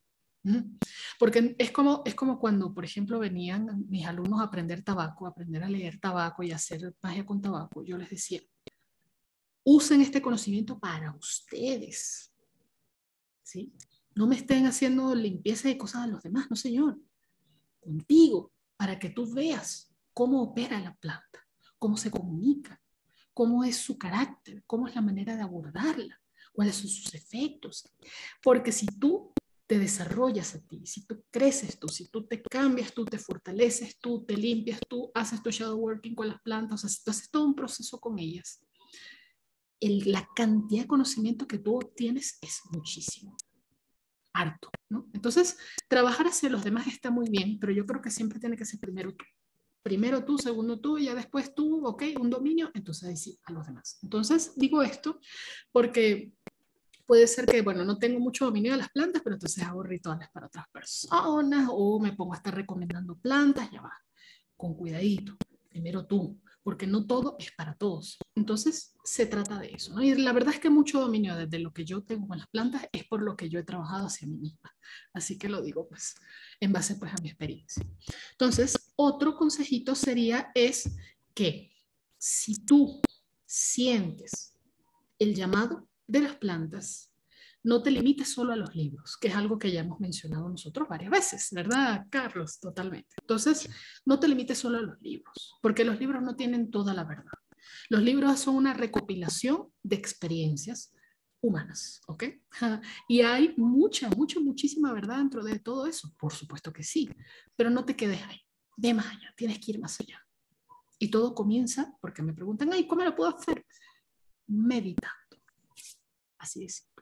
Porque es como cuando, por ejemplo, venían mis alumnos a aprender tabaco, a aprender a leer tabaco y a hacer magia con tabaco. Yo les decía, usen este conocimiento para ustedes, ¿sí? No me estén haciendo limpieza y cosas a los demás, no señor. Contigo, para que tú veas cómo opera la planta, cómo se comunica, cómo es su carácter, cómo es la manera de abordarla, cuáles son sus efectos. Porque si tú te desarrollas a ti, si tú creces tú, si tú te cambias tú, te fortaleces tú, te limpias tú, haces tu shadow working con las plantas, o sea, si tú haces todo un proceso con ellas, la cantidad de conocimiento que tú obtienes es muchísimo, harto, ¿no? Entonces, trabajar hacia los demás está muy bien, pero yo creo que siempre tiene que ser primero tú. Primero tú, segundo tú, ya después tú, ok, un dominio, entonces ahí sí, a los demás. Entonces, digo esto porque puede ser que, bueno, no tengo mucho dominio de las plantas, pero entonces hago rituales para otras personas o me pongo a estar recomendando plantas, ya va, con cuidadito. Primero tú, porque no todo es para todos. Entonces, se trata de eso, ¿no? Y la verdad es que mucho dominio desde lo que yo tengo con las plantas es por lo que yo he trabajado hacia mí misma. Así que lo digo, pues, en base, pues, a mi experiencia. Entonces, otro consejito sería es que si tú sientes el llamado de las plantas, no te limites solo a los libros, que es algo que ya hemos mencionado nosotros varias veces, ¿verdad, Carlos? Totalmente. Entonces, no te limites solo a los libros, porque los libros no tienen toda la verdad. Los libros son una recopilación de experiencias humanas, ¿ok? Y hay muchísima verdad dentro de todo eso, por supuesto que sí, pero no te quedes ahí, ve más allá, tienes que ir más allá. Y todo comienza, porque me preguntan, ay, ¿cómo lo puedo hacer? Meditando. Así de simple.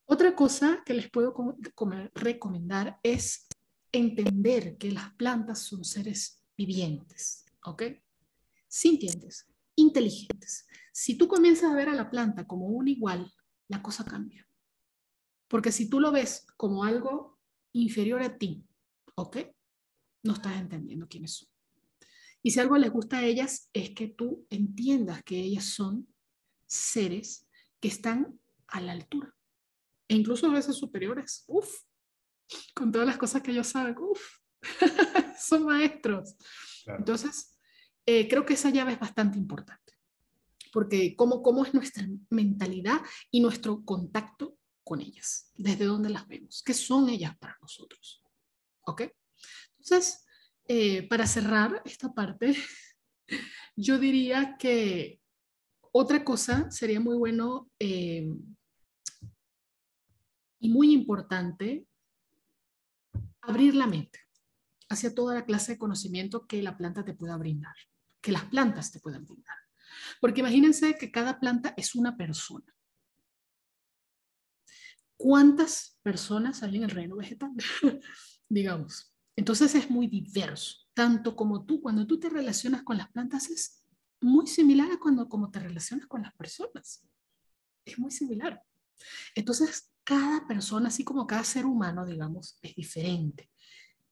Otra cosa que les puedo recomendar es entender que las plantas son seres vivientes, ¿ok? Sintientes, inteligentes. Si tú comienzas a ver a la planta como un igual, la cosa cambia. Porque si tú lo ves como algo inferior a ti, ¿ok? No estás entendiendo quiénes son. Y si algo les gusta a ellas es que tú entiendas que ellas son seres que están a la altura e incluso a veces superiores. Uf, con todas las cosas que ellos saben, uf, son maestros. Claro. Entonces, creo que esa llave es bastante importante, porque cómo es nuestra mentalidad y nuestro contacto con ellas, desde dónde las vemos, qué son ellas para nosotros. ¿Ok? Entonces, para cerrar esta parte, yo diría que otra cosa sería muy bueno y muy importante abrir la mente hacia toda la clase de conocimiento que la planta te pueda brindar, que las plantas te puedan brindar. Porque imagínense que cada planta es una persona. ¿Cuántas personas hay en el reino vegetal? Digamos. Entonces es muy diverso. Tanto como tú, cuando tú te relacionas con las plantas, es muy similar a como te relacionas con las personas. Es muy similar. Entonces, cada persona, así como cada ser humano, digamos, es diferente,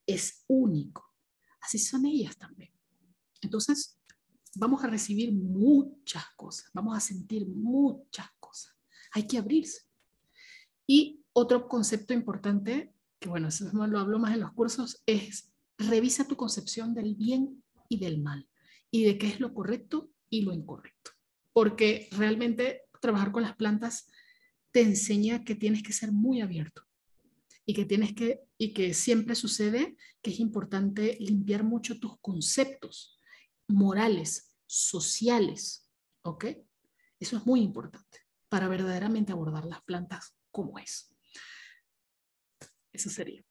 es único. Así son ellas también. Entonces, vamos a recibir muchas cosas, vamos a sentir muchas cosas. Hay que abrirse. Y otro concepto importante, que bueno, eso lo hablo más en los cursos, es revisa tu concepción del bien y del mal, y de qué es lo correcto y lo incorrecto. Porque realmente trabajar con las plantas te enseña que tienes que ser muy abierto y que siempre sucede que es importante limpiar mucho tus conceptos morales, sociales, ¿ok? Eso es muy importante para verdaderamente abordar las plantas como es. Eso sería.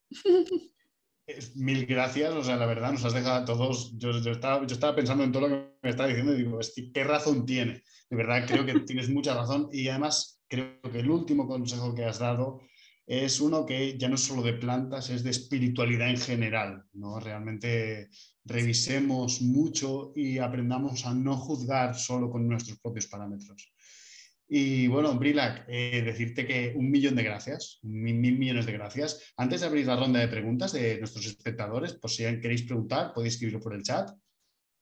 Mil gracias, o sea, la verdad nos has dejado a todos, yo estaba pensando en todo lo que me estaba diciendo y digo, ¿qué razón tiene? De verdad, creo que tienes mucha razón y además creo que el último consejo que has dado es uno que ya no es solo de plantas, es de espiritualidad en general, ¿no? Realmente revisemos mucho y aprendamos a no juzgar solo con nuestros propios parámetros. Y bueno, Brilac, decirte que 1.000.000 de gracias, mil millones de gracias. Antes de abrir la ronda de preguntas de nuestros espectadores, por si queréis preguntar, podéis escribirlo por el chat,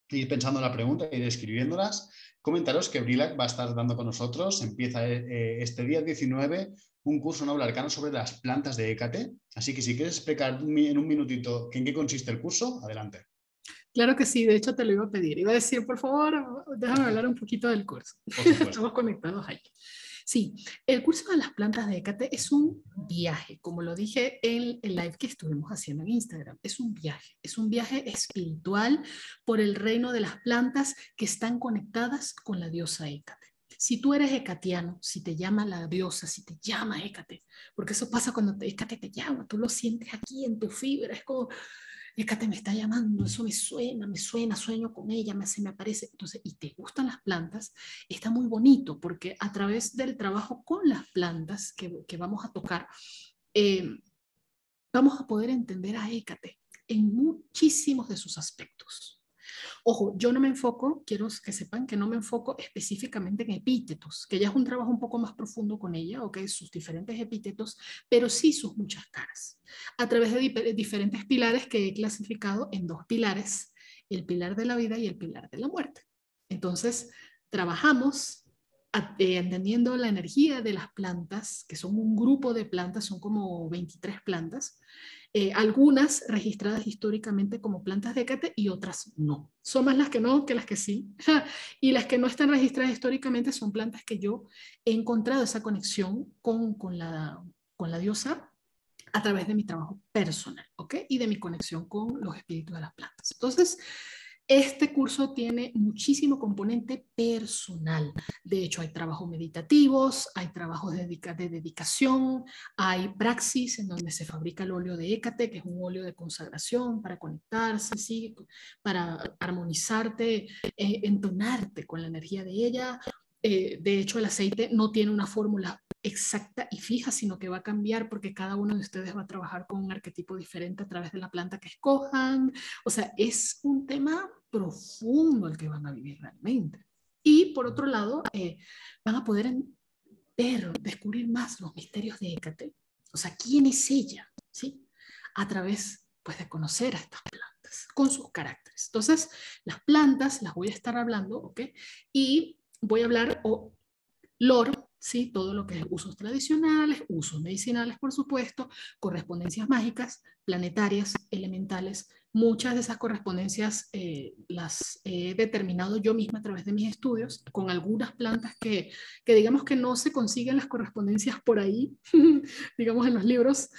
ir pensando en la pregunta, ir escribiéndolas. Comentaros que Brilac va a estar dando con nosotros, empieza este día 19 un curso noble arcano sobre las plantas de Hécate. Así que si quieres explicar en un minutito en qué consiste el curso, adelante. Claro que sí, de hecho te lo iba a pedir. Iba a decir, por favor, déjame hablar un poquito del curso. Estamos conectados ahí. Sí, el curso de las plantas de Hécate es un viaje, como lo dije en el live que estuvimos haciendo en Instagram. Es un viaje espiritual por el reino de las plantas que están conectadas con la diosa Hécate. Si tú eres hecatiano, si te llama la diosa, si te llama Hécate, porque eso pasa cuando Hécate te llama, tú lo sientes aquí en tu fibra, es como, Hécate me está llamando, eso me suena, sueño con ella, se me aparece. Entonces, y te gustan las plantas, está muy bonito porque a través del trabajo con las plantas que vamos a tocar, eh, vamos a poder entender a Hécate en muchísimos de sus aspectos. Ojo, yo no me enfoco, quiero que sepan que no me enfoco específicamente en epítetos, que ya es un trabajo un poco más profundo con ella, ok, sus diferentes epítetos, pero sí sus muchas caras, a través de diferentes pilares que he clasificado en dos pilares, el pilar de la vida y el pilar de la muerte. Entonces, trabajamos entendiendo la energía de las plantas, que son un grupo de plantas, son como 23 plantas, algunas registradas históricamente como plantas de Hécate y otras no. Son más las que no que las que sí. Y las que no están registradas históricamente son plantas que yo he encontrado esa conexión con la diosa a través de mi trabajo personal, ¿ok? Y de mi conexión con los espíritus de las plantas. Entonces, este curso tiene muchísimo componente personal. De hecho, hay trabajos meditativos, hay trabajos de dedicación, hay praxis en donde se fabrica el óleo de Hécate, que es un óleo de consagración para conectarse, ¿sí? Para armonizarte, entonarte con la energía de ella. De hecho, el aceite no tiene una fórmula exacta y fija, sino que va a cambiar porque cada uno de ustedes va a trabajar con un arquetipo diferente a través de la planta que escojan. O sea, es un tema profundo el que van a vivir realmente. Y por otro lado, van a poder ver, descubrir más los misterios de Hécate. O sea, ¿quién es ella? ¿Sí? A través, pues, de conocer a estas plantas, con sus caracteres. Entonces, las plantas las voy a estar hablando, ¿ok? Y voy a hablar lore, ¿sí? Todo lo que es usos tradicionales, usos medicinales, por supuesto, correspondencias mágicas, planetarias, elementales. Muchas de esas correspondencias las he determinado yo misma a través de mis estudios, con algunas plantas que digamos que no se consiguen las correspondencias por ahí, digamos en los libros,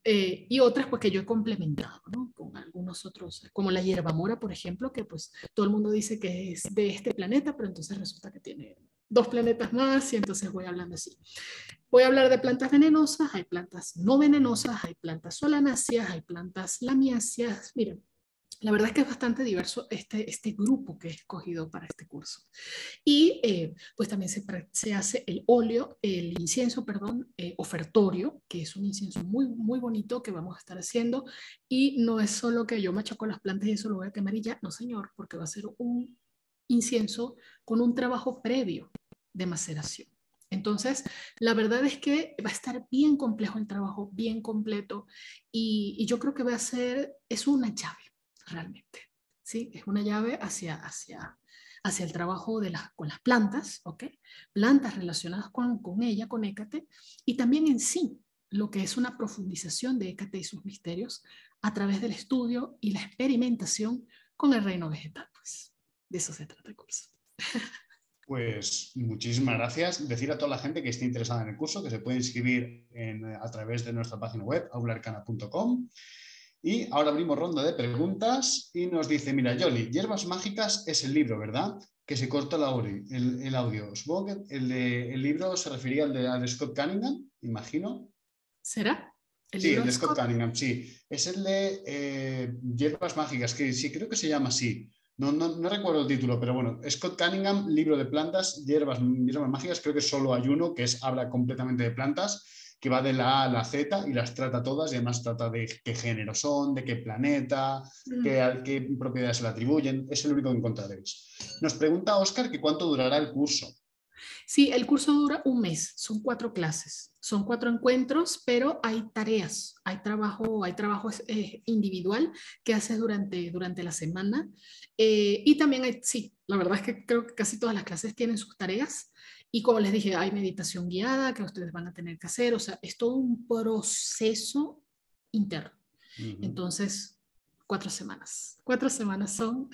y otras pues que yo he complementado, ¿no? Con algunos otros, como la hierbamora, por ejemplo, que pues todo el mundo dice que es de este planeta, pero entonces resulta que tiene dos planetas más y entonces voy hablando así. Voy a hablar de plantas venenosas, hay plantas no venenosas, hay plantas solanáceas, hay plantas lamiáceas. Miren, la verdad es que es bastante diverso este grupo que he escogido para este curso. Y pues también se hace el óleo, el incienso, perdón, ofertorio, que es un incienso muy, muy bonito que vamos a estar haciendo. Y no es solo que yo machaco las plantas y eso lo voy a quemar y ya, no señor, porque va a ser un incienso con un trabajo previo de maceración. Entonces, la verdad es que va a estar bien complejo el trabajo, bien completo, y yo creo que va a ser, es una llave, realmente, ¿sí? Es una llave hacia el trabajo con las plantas, ¿ok? Plantas relacionadas con ella, con Hécate, y también en sí, lo que es una profundización de Hécate y sus misterios a través del estudio y la experimentación con el reino vegetal, pues. De eso se trata el curso. Pues muchísimas gracias. Decir a toda la gente que esté interesada en el curso que se puede inscribir a través de nuestra página web, aularcana.com. Y ahora abrimos ronda de preguntas y nos dice, mira, Yoli, Hierbas Mágicas es el libro, ¿verdad? Que se corta el audio. Supongo que el libro se refería al de Scott Cunningham, imagino. ¿Será? ¿El Sí, libro el de de Scott Scott? Cunningham, sí. Es el de Hierbas Mágicas, que sí, creo que se llama así. No recuerdo el título, pero bueno, Scott Cunningham, libro de plantas, hierbas mágicas, creo que solo hay uno que habla completamente de plantas, que va de la A a la Z y las trata todas, y además trata de qué género son, de qué planeta, qué propiedades se le atribuyen. Es el único que encontraréis. Nos pregunta Oscar que cuánto durará el curso. Sí, el curso dura un mes, son 4 clases, son 4 encuentros, pero hay tareas, hay trabajo individual que haces durante la semana, y también hay, sí, la verdad es que creo que casi todas las clases tienen sus tareas, y como les dije, hay meditación guiada que ustedes van a tener que hacer, o sea, es todo un proceso interno. Uh -huh. Entonces, 4 semanas. 4 semanas son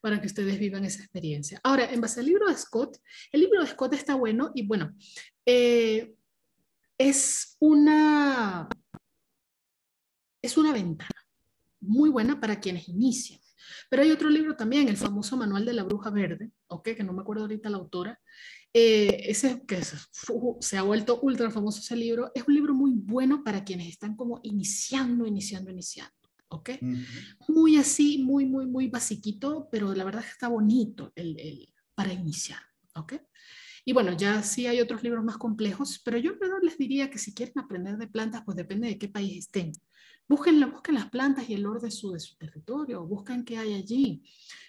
para que ustedes vivan esa experiencia. Ahora, en base al libro de Scott, el libro de Scott está bueno y bueno, es una ventana muy buena para quienes inician. Pero hay otro libro también, el famoso Manual de la Bruja Verde, ¿okay? Que no me acuerdo ahorita la autora. Ese que se ha vuelto ultra famoso ese libro, es un libro muy bueno para quienes están como iniciando. ¿Ok? Muy así, muy basiquito, pero la verdad es que está bonito para iniciar. ¿Ok? Y bueno, ya sí hay otros libros más complejos, pero yo en verdad les diría que si quieren aprender de plantas, pues depende de qué país estén. Busquen las plantas y el olor de su territorio, busquen qué hay allí.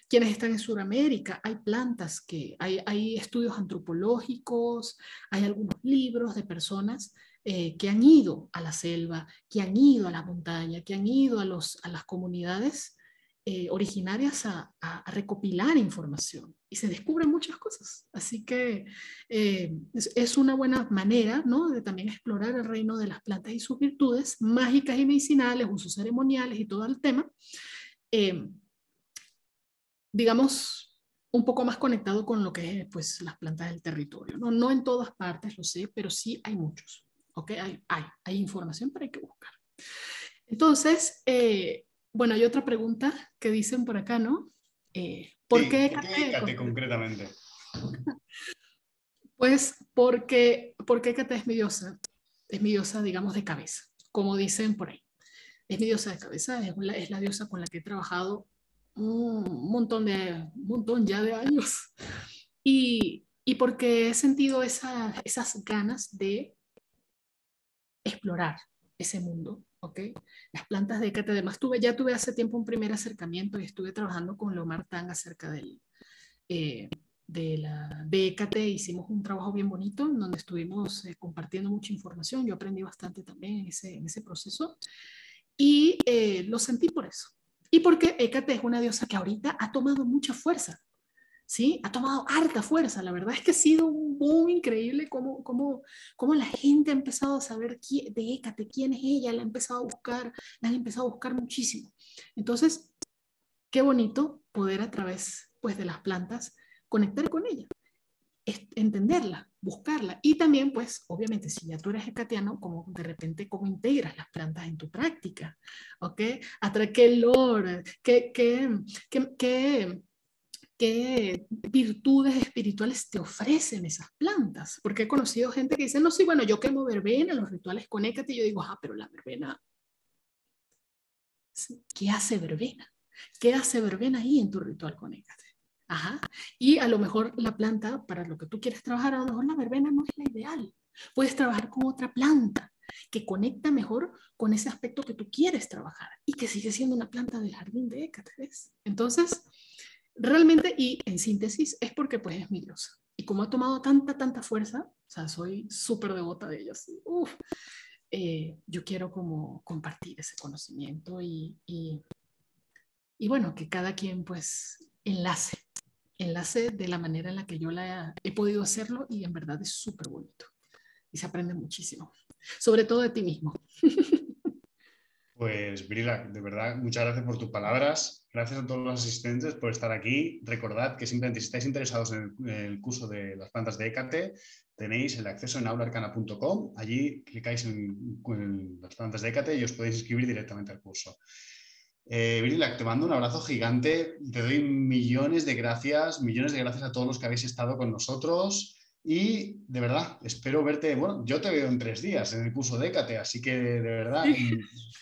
Quienes están en Sudamérica, hay plantas hay estudios antropológicos, hay algunos libros de personas que han ido a la selva, que han ido a la montaña, que han ido a las comunidades originarias a recopilar información y se descubren muchas cosas. Así que es una buena manera, ¿no?, de también explorar el reino de las plantas y sus virtudes mágicas y medicinales, usos ceremoniales y todo el tema. Digamos, un poco más conectado con lo que es pues, las plantas del territorio. No en todas partes, lo sé, pero sí hay muchos. ¿Okay? Hay información, pero hay que buscar. Entonces, bueno, hay otra pregunta que dicen por acá, ¿no? ¿Por qué Hécate concretamente? Pues porque Hécate es mi diosa, digamos, de cabeza, como dicen por ahí. Es mi diosa de cabeza, es la diosa con la que he trabajado un montón ya de años. Y porque he sentido esas ganas de explorar ese mundo, ¿ok? Las plantas de Hécate, además ya tuve hace tiempo un primer acercamiento y estuve trabajando con Leomar Tang acerca de Hécate. Hicimos un trabajo bien bonito en donde estuvimos compartiendo mucha información. Yo aprendí bastante también en ese proceso y lo sentí por eso. Y porque Hécate es una diosa que ahorita ha tomado mucha fuerza, ¿sí? Ha tomado harta fuerza. La verdad es que ha sido un boom increíble cómo la gente ha empezado a saber de Hécate, quién es ella, la han empezado a buscar muchísimo. Entonces, qué bonito poder a través pues, de las plantas conectar con ella, entenderla, buscarla. Y también, pues, obviamente, si ya tú eres hecatiano, como de repente, cómo integras las plantas en tu práctica, ¿ok? ¿Qué olor? ¿Qué virtudes espirituales te ofrecen esas plantas? Porque he conocido gente que dice, no, sí, bueno, yo quemo verbena en los rituales con Hécate, y yo digo, pero la verbena, ¿qué hace verbena? ¿Qué hace verbena ahí en tu ritual con Hécate? Ajá. Y a lo mejor la planta, para lo que tú quieres trabajar, a lo mejor la verbena no es la ideal. Puedes trabajar con otra planta que conecta mejor con ese aspecto que tú quieres trabajar y que sigue siendo una planta del jardín de Hécate, ¿ves? Entonces, realmente, y en síntesis, es porque pues es mi diosa. Y como ha tomado tanta fuerza, o sea, soy súper devota de ella. Yo quiero como compartir ese conocimiento y bueno, que cada quien pues enlace de la manera en la que yo he podido hacerlo y en verdad es súper bonito. Y se aprende muchísimo, sobre todo de ti mismo. Pues Brilac, de verdad, muchas gracias por tus palabras. Gracias a todos los asistentes por estar aquí. Recordad que simplemente si estáis interesados en el curso de las plantas de Hécate, tenéis el acceso en aulaarcana.com. Allí clicáis en las plantas de Hécate y os podéis inscribir directamente al curso. Brilac, te mando un abrazo gigante. Te doy millones de gracias a todos los que habéis estado con nosotros. Y de verdad, espero verte. Bueno, yo te veo en 3 días en el curso de Hécate, así que de verdad,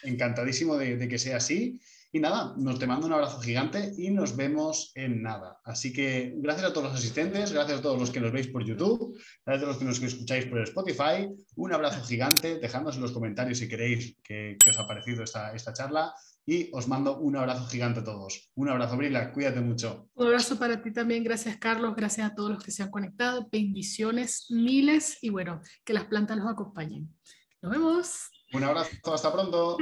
encantadísimo de que sea así. Y nada, te mando un abrazo gigante y nos vemos en nada. Así que gracias a todos los asistentes, gracias a todos los que nos veis por YouTube, gracias a los que nos escucháis por Spotify. Un abrazo gigante. Dejadnos en los comentarios si queréis que os ha parecido esta charla. Y os mando un abrazo gigante a todos. Un abrazo, Brilac, cuídate mucho. Un abrazo para ti también, gracias Carlos, gracias a todos los que se han conectado, bendiciones miles y bueno, que las plantas los acompañen. Nos vemos. Un abrazo, hasta pronto.